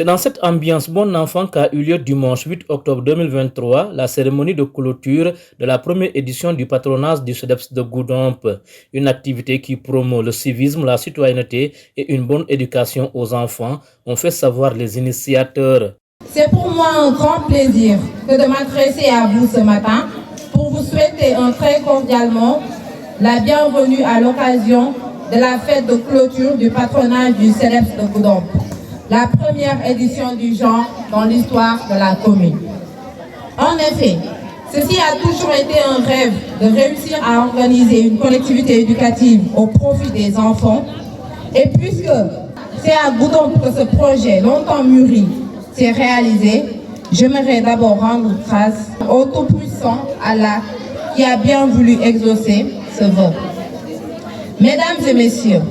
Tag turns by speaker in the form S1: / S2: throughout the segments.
S1: C'est dans cette ambiance bon enfant qu'a eu lieu dimanche 8 octobre 2023 la cérémonie de clôture de la première édition du patronage du CEDEPS de Goudomp, une activité qui promeut le civisme, la citoyenneté et une bonne éducation aux enfants, ont fait savoir les initiateurs.
S2: C'est pour moi un grand plaisir que de m'adresser à vous ce matin pour vous souhaiter très cordialement la bienvenue à l'occasion de la fête de clôture du patronage du CEDEPS de Goudomp, la première édition du genre dans l'histoire de la commune. En effet, ceci a toujours été un rêve de réussir à organiser une collectivité éducative au profit des enfants. Et puisque c'est à Goudomp que ce projet longtemps mûri s'est réalisé, j'aimerais d'abord rendre grâce au Tout-Puissant Allah qui a bien voulu exaucer ce vœu. Mesdames et messieurs,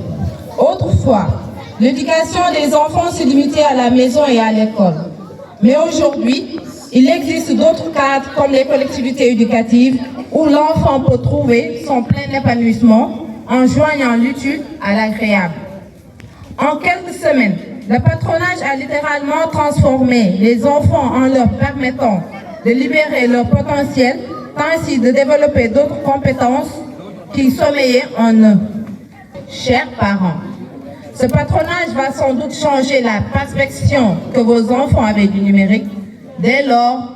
S2: autrefois, l'éducation des enfants se limitait à la maison et à l'école. Mais aujourd'hui, il existe d'autres cadres comme les collectivités éducatives où l'enfant peut trouver son plein épanouissement en joignant l'utile à l'agréable. En quelques semaines, le patronage a littéralement transformé les enfants en leur permettant de libérer leur potentiel, ainsi de développer d'autres compétences qui sommeillaient en eux. Chers parents, ce patronage va sans doute changer la perception que vos enfants avaient du numérique. Dès lors,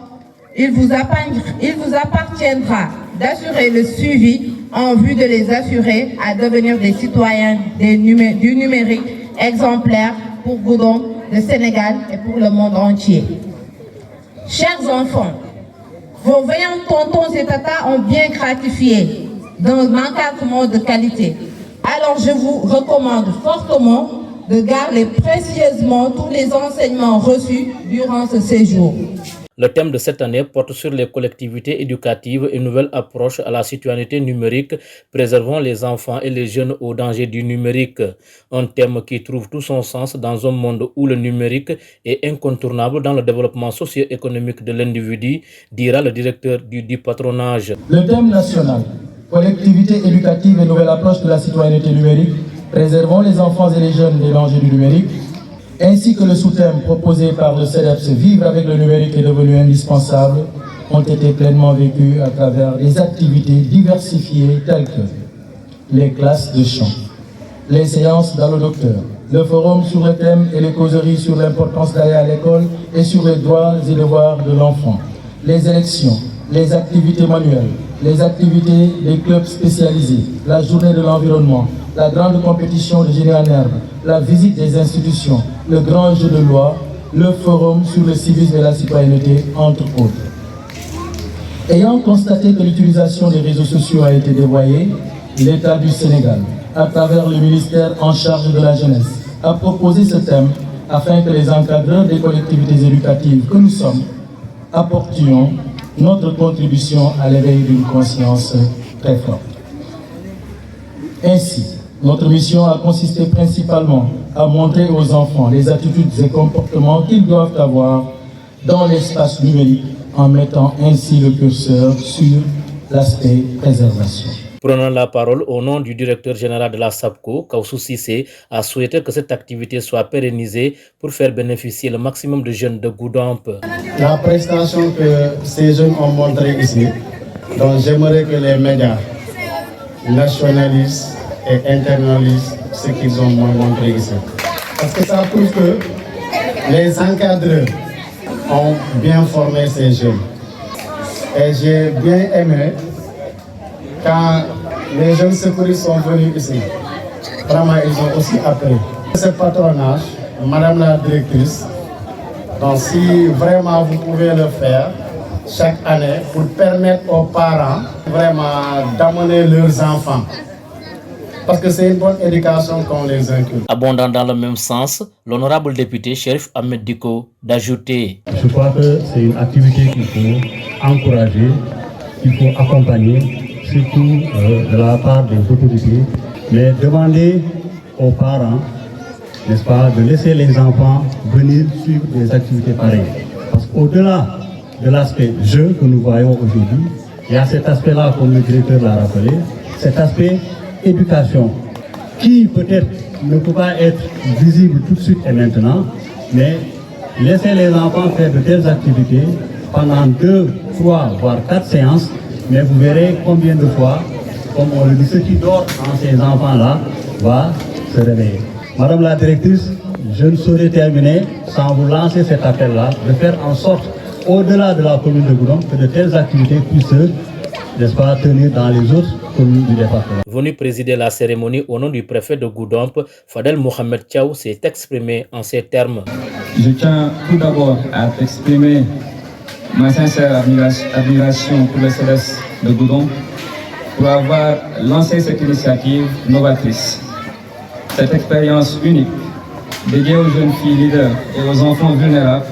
S2: il vous appartiendra d'assurer le suivi en vue de les assurer à devenir des citoyens du numérique exemplaires pour Goudomp, le Sénégal et pour le monde entier. Chers enfants, vos veillants tontons et tatas ont bien gratifié dans un encadrement de qualité. Alors je vous recommande fortement de garder précieusement tous les enseignements reçus durant ce séjour.
S1: Le thème de cette année porte sur les collectivités éducatives et une nouvelle approche à la citoyenneté numérique, préservant les enfants et les jeunes aux dangers du numérique. Un thème qui trouve tout son sens dans un monde où le numérique est incontournable dans le développement socio-économique de l'individu, dira le directeur du patronage.
S3: Le thème national, collectivité éducative et nouvelle approche de la citoyenneté numérique, préservant les enfants et les jeunes des dangers du numérique, ainsi que le sous-thème proposé par le CEDEPS, vivre avec le numérique est devenu indispensable, ont été pleinement vécus à travers des activités diversifiées telles que les classes de chant, les séances dans le docteur, le forum sur le thème et les causeries sur l'importance d'aller à l'école et sur les droits et devoirs de l'enfant, les élections, les activités manuelles, les activités des clubs spécialisés, la journée de l'environnement, la grande compétition de génie en herbe, la visite des institutions, le grand jeu de loi, le forum sur le civisme et la citoyenneté, entre autres. Ayant constaté que l'utilisation des réseaux sociaux a été dévoyée, l'État du Sénégal, à travers le ministère en charge de la jeunesse, a proposé ce thème afin que les encadreurs des collectivités éducatives que nous sommes apportions notre contribution à l'éveil d'une conscience très forte. Ainsi, notre mission a consisté principalement à montrer aux enfants les attitudes et comportements qu'ils doivent avoir dans l'espace numérique en mettant ainsi le curseur sur l'aspect préservation.
S1: Prenant la parole au nom du directeur général de la SAPCO, Kaoussou Sissé, a souhaité que cette activité soit pérennisée pour faire bénéficier le maximum de jeunes de Goudomp.
S4: La prestation que ces jeunes ont montrée ici, donc j'aimerais que les médias nationalisent et internalisent ce qu'ils ont montré ici. Parce que ça prouve que les encadreurs ont bien formé ces jeunes. Et j'ai bien aimé quand les jeunes secouristes sont venus ici. Vraiment, ils ont aussi appris. Ce patronage, Madame la directrice, donc si vraiment vous pouvez le faire chaque année pour permettre aux parents vraiment d'amener leurs enfants. Parce que c'est une bonne éducation qu'on les inculque.
S1: Abondant dans le même sens, l'honorable député Chérif Ahmed Diko d'ajouter.
S5: Je crois que c'est une activité qu'il faut encourager, qu'il faut accompagner, surtout de la part des autorités, mais demander aux parents, n'est-ce pas, de laisser les enfants venir suivre des activités pareilles. Parce qu'au-delà de l'aspect jeu que nous voyons aujourd'hui, il y a cet aspect-là, comme le directeur l'a rappelé, cet aspect éducation, qui peut-être ne peut pas être visible tout de suite et maintenant, mais laisser les enfants faire de telles activités pendant 2, 3, voire 4 séances, mais vous verrez combien de fois, comme on le dit, ce qui dort en ces enfants-là va se réveiller. Madame la directrice, je ne saurais terminer sans vous lancer cet appel-là, de faire en sorte, au-delà de la commune de Goudomp, que de telles activités puissent, n'est-ce pas, tenir dans les autres communes du département.
S1: Venu présider la cérémonie au nom du préfet de Goudomp, Fadel Mohamed Thiaw s'est exprimé en ces termes.
S6: Je tiens tout d'abord à exprimer ma sincère admiration pour le CEDEPS de Goudomp pour avoir lancé cette initiative novatrice. Cette expérience unique dédiée aux jeunes filles leaders et aux enfants vulnérables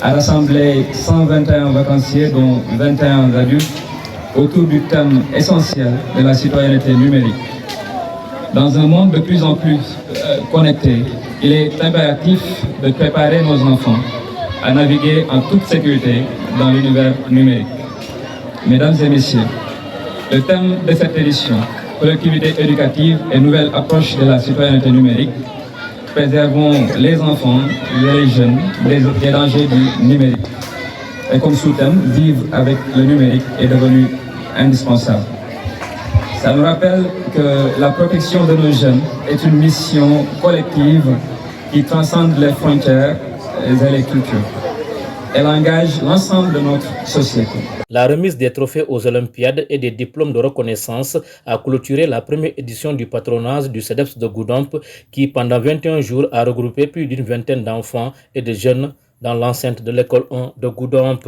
S6: a rassemblé 121 vacanciers, dont 21 adultes, autour du thème essentiel de la citoyenneté numérique. Dans un monde de plus en plus connecté, il est impératif de préparer nos enfants à naviguer en toute sécurité dans l'univers numérique. Mesdames et messieurs, le thème de cette édition, collectivité éducative et nouvelle approche de la citoyenneté numérique, préservons les enfants et les jeunes des dangers du numérique. Et comme sous-thème, vivre avec le numérique est devenu indispensable. Ça nous rappelle que la protection de nos jeunes est une mission collective qui transcende les frontières et les cultures. Elle engage l'ensemble de notre société.
S1: La remise des trophées aux Olympiades et des diplômes de reconnaissance a clôturé la première édition du patronage du CEDEPS de Goudomp qui, pendant 21 jours, a regroupé plus d'une vingtaine d'enfants et de jeunes dans l'enceinte de l'école 1 de Goudomp.